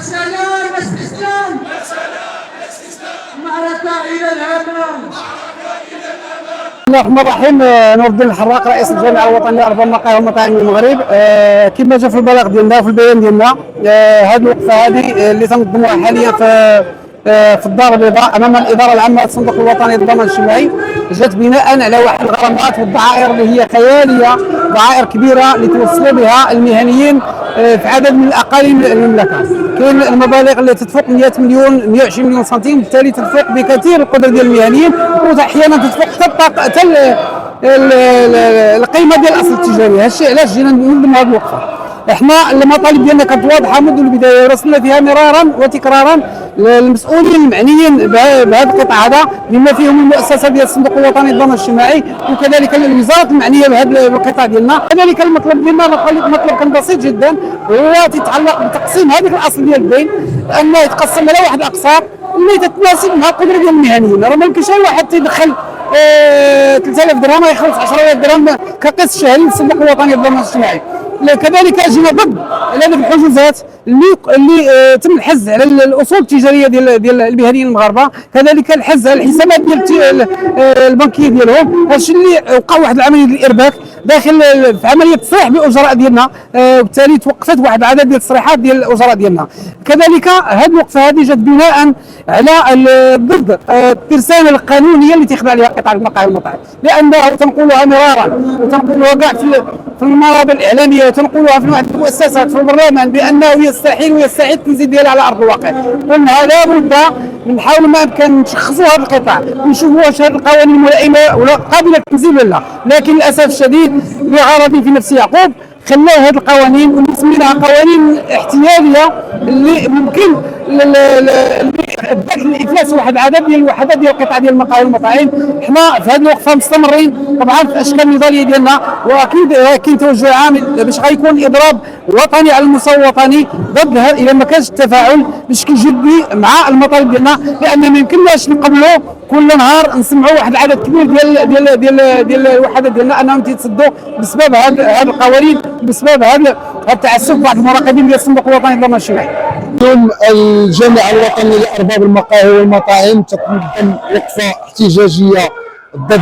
سلام استسلام، معركة إلى الأمام. بسم الله الرحمن الرحيم. نور الدين الحراق رئيس الجامعه الوطنيه لارباب المقاهي والمطاعم المغرب. كما جا في البلاغ ديالنا وفي البيان ديالنا، هذه الوقفه هذه اللي تنظموها حاليا في الدار البيضاء امام الاداره العامه للصندوق الوطني للضمان الاجتماعي، جات بناء على واحد الغرامات والضعائر اللي هي خياليه، ضعائر كبيره اللي توصلوا بها المهنيين في عدد من الاقاليم المملكه. كاين المبالغ اللي تتفوق 100 مليون 120 مليون سنتيم، بالتالي تتفوق بكثير القدره ديال المهنيين، واحيانا تتفوق حتى القيمه ديال الاصل التجاري. هذا الشيء علاش جينا ننظموا هذه الوقفه. احنا المطالب ديالنا كانت واضحه منذ البدايه، ورسلنا فيها مرارا وتكرارا للمسؤولين المعنيين بهذا القطاع هذا، بما فيهم المؤسسه ديال الصندوق الوطني للضمان الاجتماعي، وكذلك الوزارات المعنيه بهذا القطاع ديالنا. كذلك المطلب ديالنا مطلب كان بسيط جدا، وهو تيتعلق بتقسيم هذيك الاصل ديال الدين، انه يتقسم على واحد الاقساط اللي تتناسب مع القدره ديال المهنيين. راه ما يمكنش اي واحد تيدخل 3000 درهم يخلص 10000 درهم كقسط شهري للصندوق الوطني للضمان الاجتماعي. كذلك جينا ضد هذه الحجوزات اللي تم الحز على الاصول التجاريه ديال المهنيين المغاربه، كذلك الحز على الحسابات ديال البنكيه ديالهم. هذا الشيء اللي وقع واحد العمليه ديال الارباك داخل في عمليه تصريح بالاجراء ديالنا، وبالتالي توقفت واحد العدد ديال التصريحات ديال الاجراء ديالنا. كذلك هذه الوقفه هذه جات بناء على ضد الترسانه القانونيه اللي تخضع لها قطاع المقاهي والمطاعم، لانه تنقولها مرارا وتنقولها كاع في المنابر الاعلاميه، وتنقولها في واحد المؤسسات في البرلمان بانه يستحيل التنزيل ديالها على ارض الواقع. قلنا لا بد نحاول ما امكن نشخصوا هذا القطاع ونشوفوا واش هذه القوانين ملائمه ولا قابله للتنزيل ولا لا. لكن للاسف الشديد لغرض في نفس يعقوب خلى هذه القوانين واللي سميناها قوانين احتياليه اللي ممكن ادت لافلاس واحد العدد ديال الوحدات ديال القطاع ديال المقاهي والمطاعم. حنا في هذه الوقفه مستمرين طبعا في الاشكال النضاليه ديالنا، واكيد كاين توجه عام باش غيكون اضراب وطني على المستوى الوطني ضد اذا ما كانش التفاعل بشكل جدي مع المطالب ديالنا، لان ما يمكنناش نقبلوا كل نهار نسمعوا واحد العدد كبير ديال الوحدات ديالنا انهم تيتصدوا بسبب هذه القوانين، بسبب هذا التعسف بعض المراقبين ديال الصندوق الوطني للضمان الاجتماعي. اليوم الجامعه الوطنيه لارباب المقاهي والمطاعم تنظم وقفه احتجاجيه ضد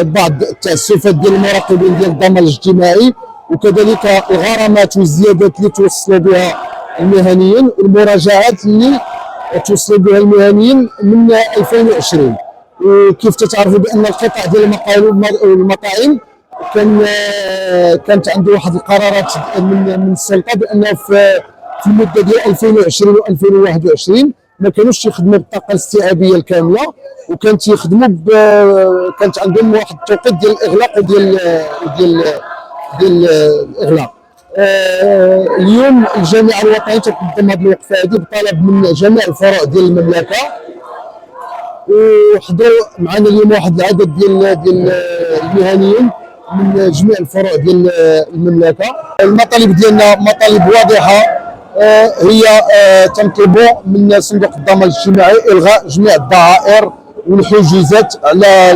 بعض التعسفات ديال المراقبين ديال الضمان الاجتماعي، وكذلك الغرامات والزيادات اللي توصلوا بها المهنيين والمراجعات اللي توصلوا بها المهنيين من 2020. وكيف تتعرفوا بان القطاع ديال المقاهي والمطاعم كانت عنده واحد القرارات من السلطه بانه في المده ديال 2020 و 2021 ما كانوش يخدموا بالطاقه الاستيعابيه الكامله، وكانت يخدموا كانت عندهم واحد التوقيت ديال الاغلاق وديال الاغلاق. اليوم الجامعه الوطنيه تقدم هذه الوقفه هذه بطلب من جميع الفروع ديال المملكه، وحضروا معنا اليوم واحد العدد ديال المهنيين من جميع الفروع ديال المملكه. المطالب ديالنا مطالب واضحه، هي تنطلب من صندوق الضمان الاجتماعي الغاء جميع الضرائب والحجوزات على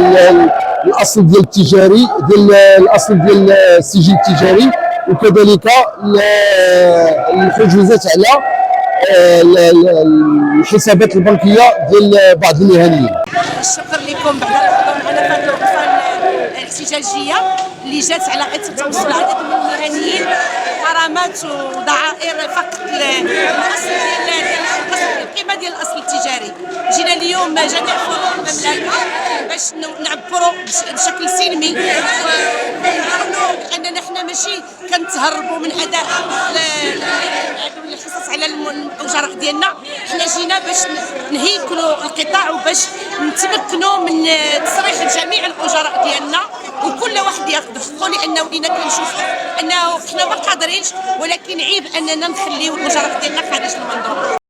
الاصل ديال التجاري ديال الاصل ديال السجل التجاري، وكذلك الحجوزات على الحسابات البنكيه ديال بعض المهنيين. شكرا لكم بعد الحضور معنا في هذه الوقفه الاحتجاجيه اللي جات على اثر توصل عدد من المهنيين غرامات وضعائر فقط الاصل ديال القيمه ديال الاصل التجاري. جينا اليوم جميع فروع المملكه باش نعبروا بشكل سلمي ونعلنوا باننا حنا ماشي كنتهربوا من اداء الحصص على الاجراء ديالنا، حنا جينا باش نهيكلوا القطاع وباش نتمكنوا من تصريح جميع الاجراء ديالنا، وكل واحد ياخذ حقه، لانه ولينا كنشوفوا انه حنا ما قادرينش، ولكن عيب اننا نخليو الاجراء ديالنا خارج المنظومه.